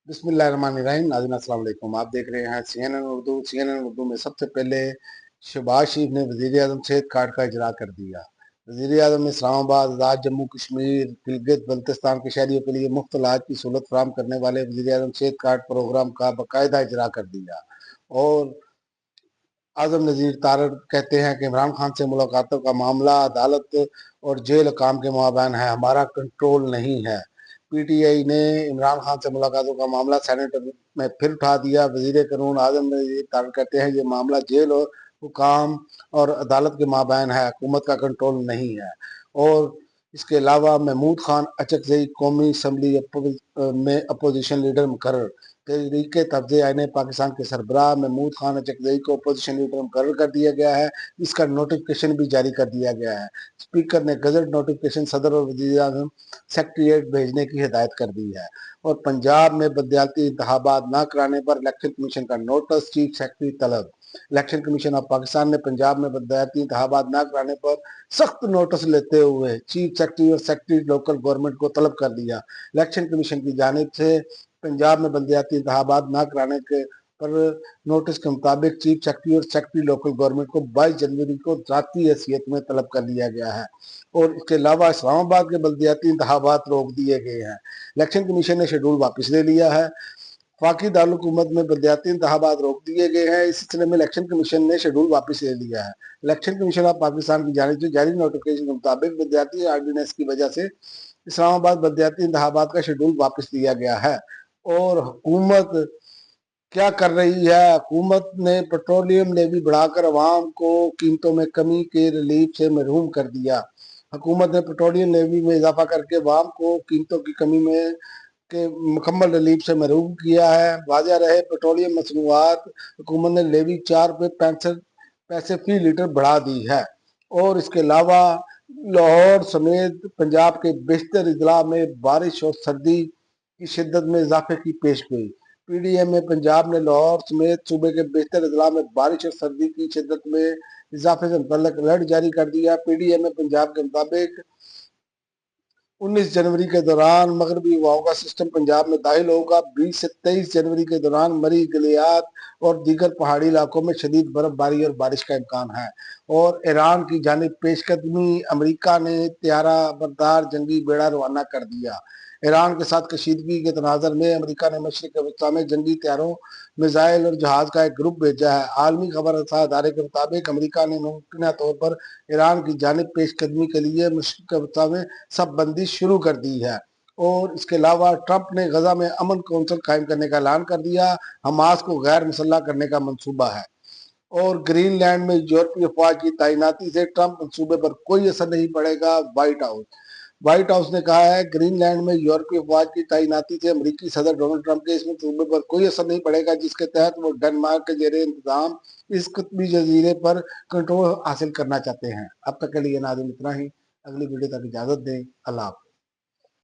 बिस्मिल्लाहिर्रहमानिर्रहीम। नाज़रीन अस्सलाम वालेकुम। आप देख रहे हैं CNN उर्दू। CNN उर्दू में सबसे पहले शहबाज शरीफ ने वज़ीर आज़म सेहत कार्ड का इजरा कर दिया। वज़ीर आज़म ने इस्लामाबाद, आज़ाद जम्मू कश्मीर, गिलगित बल्तिस्तान के शहरियों के लिए मुफ्त इलाज की सहूलत फराहम करने वाले वज़ीर आज़म सेहत कार्ड प्रोग्राम का बाकायदा इजरा कर दिया। और आज़म नज़ीर तारड़ कहते हैं कि इमरान खान से मुलाकातों का मामला अदालत और जेल हकाम के माबैन है, हमारा कंट्रोल नहीं है। PTI ने इमरान खान से मुलाकातों का मामला सेनेट में फिर उठा दिया। वज़ीर कानून आज़म नज़ीर तारड़ कहते हैं ये मामला जेल और हुकाम और अदालत के माबैन है, हुकूमत का कंट्रोल नहीं है। और इसके अलावा महमूद खान अचकजई कौमी असम्बली में अपोजिशन लीडर मुकर्रर। तहरीके तब्ज़े आईन पाकिस्तान के सरबराह महमूद खान अचकजई को अपोजिशन लीडर मुकर्रर कर दिया गया है। इसका नोटिफिकेशन भी जारी कर दिया गया है। स्पीकर ने गजट नोटिफिकेशन सदर और वज़ीर आज़म सेक्रेटेरिएट भेजने की हिदायत कर दी है। और पंजाब में बदयालती इंतखाबात न कराने पर इलेक्शन कमीशन का नोटिस, चीफ सेक्रेटरी तलब। इलेक्शन कमीशन ऑफ पाकिस्तान ने पंजाब में बदयालती इंतखाबात न कराने पर सख्त नोटिस लेते हुए चीफ सेक्रेटरी और सेक्रेटरी लोकल गवर्नमेंट को तलब कर दिया। इलेक्शन कमीशन की जानिब से पंजाब में बलदियाती इंतखाबात न कराने के पर नोटिस के मुताबिक चीफ सेक्रेटरी और सेक्रेटरी लोकल गवर्नमेंट को 22 जनवरी को ज़ाती हैसियत में तलब कर लिया गया है। और इसके अलावा इस्लामाबाद के बलदियाती इंतखाबात रोक दिए गए हैं। इलेक्शन कमीशन ने शेड्यूल वापस ले लिया है। वफाकी दारुल-हुकूमत में बलदियाती इंतखाबात रोक दिए गए हैं। इस सिलसिले में इलेक्शन कमीशन ने शेड्यूल वापस ले लिया है। इलेक्शन कमीशन ऑफ पाकिस्तान की जानिब से जारी नोटिफिकेशन के मुताबिक बलदियाती आर्डिनेंस की वजह से इस्लामाबाद बलदियाती इंतखाबात का शेड्यूल वापस लिया गया है। और हुकूमत क्या कर रही है? हुकूमत ने पेट्रोलियम लेवी बढ़ाकर अवाम को कीमतों में कमी के रिलीफ से महरूम कर दिया। हुकूमत ने पेट्रोलियम लेवी में इजाफा करके अवाम को कीमतों की कमी में के मुकम्मल रिलीफ से महरूम किया है। वाज़ह रहे पेट्रोलियम मसनूआत हुकूमत ने लेवी 4 रुपये 65 पैसे फी लीटर बढ़ा दी है। और इसके अलावा लाहौर समेत पंजाब के बेशतर अजला में बारिश और सर्दी की शिद्दत में इजाफे की पेश गोई। PDM में पंजाब ने लाहौर समेत सूबे के बेशतर अजला में बारिश और सर्दी की शिद्दत में इजाफे से मुतल्लिक अलर्ट जारी कर दिया। PDM में पंजाब के मुताबिक 19 जनवरी के दौरान मगरबी हवाओं का सिस्टम पंजाब में दाखिल होगा। 20 से 23 जनवरी के दौरान मरी, गलियात और दीगर पहाड़ी इलाकों में शदीद बर्फबारी और बारिश का इम्कान है। और ईरान की जानिब पेशकदमी, अमरीका ने त्यारा बरदार जंगी बेड़ा रवाना कर दिया। ईरान के साथ कशीदगी के तनाज़र में अमरीका ने मशरिक वस्ता में जंगी त्यारों, मिसाइल और जहाज का एक ग्रुप भेजा है। आलमी खबर रसा अदारे के मुताबिक अमरीका ने मुमकिन तौर पर ईरान की जानिब पेशकदमी के लिए मशरिक वस्ता में सब बंदी शुरू कर दी है। और इसके अलावा ट्रंप ने गजा में अमन कौंसिल कायम करने का ऐलान कर दिया। हमास को गैर मुसल्लह करने का मंसूबा है। और ग्रीनलैंड में यूरोपीय अफवाज की तैनाती से ट्रंप मंसूबे पर कोई असर नहीं पड़ेगा। व्हाइट हाउस ने कहा है ग्रीनलैंड में यूरोपीय अफवाज की तैनाती से अमरीकी सदर डोनाल्ड ट्रंप के इस मंसूबे पर कोई असर नहीं पड़ेगा, जिसके तहत वो डेनमार्क के जेर इंतजाम इस कुतबी जजीरे पर कंट्रोल हासिल करना चाहते हैं। अब तक के लिए नाज़रीन इतना ही। अगली वीडियो तक इजाजत दें। अल्लाह हाफ़िज़।